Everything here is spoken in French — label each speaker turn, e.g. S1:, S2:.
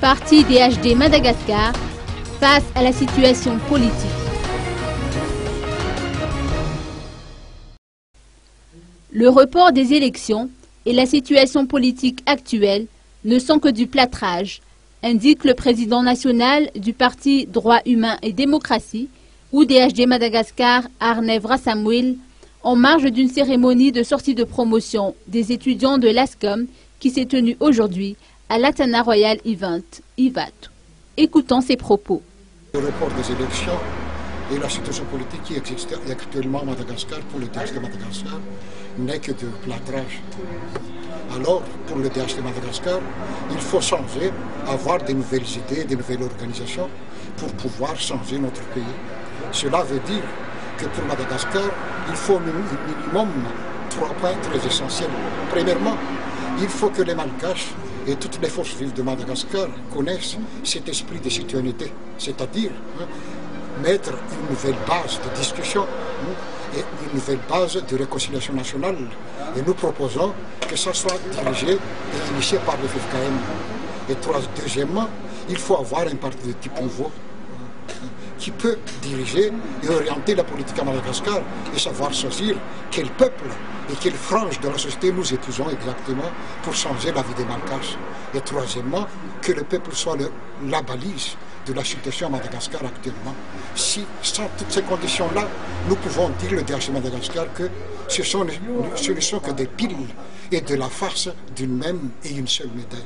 S1: parti DHD Madagascar face à la situation politique. Le report des élections et la situation politique actuelle ne sont que du plâtrage, indique le président national du parti Droits humains et démocratie, ou DHD Madagascar, Arnev Rassamuil, en marge d'une cérémonie de sortie de promotion des étudiants de l'ASCOM qui s'est tenue aujourd'hui à l'Atana Royal Event, IVAT. Écoutons ses propos.
S2: Le report des élections et la situation politique qui existe actuellement à Madagascar pour le DHD Madagascar n'est que de plâtrage. Alors, pour le DHD Madagascar, il faut changer, avoir de nouvelles idées, de nouvelles organisations pour pouvoir changer notre pays. Cela veut dire que pour Madagascar, il faut minimum 3 points très essentiels. Premièrement, il faut que les Malgaches et toutes les forces vives de Madagascar connaissent cet esprit de citoyenneté, c'est-à-dire mettre une nouvelle base de discussion et une nouvelle base de réconciliation nationale. Et nous proposons que ça soit dirigé et initié par le FFKM. Et deuxièmement, il faut avoir un parti de type nouveau qui peut diriger et orienter la politique à Madagascar et savoir choisir quel peuple et quelle frange de la société nous épousons exactement pour changer la vie des Malgaches. Et troisièmement, que le peuple soit la balise de la situation à Madagascar actuellement. Si, sans toutes ces conditions-là, nous pouvons dire, le DHD Madagascar, que ce ne sont que des piles et de la farce d'une même et une seule médaille.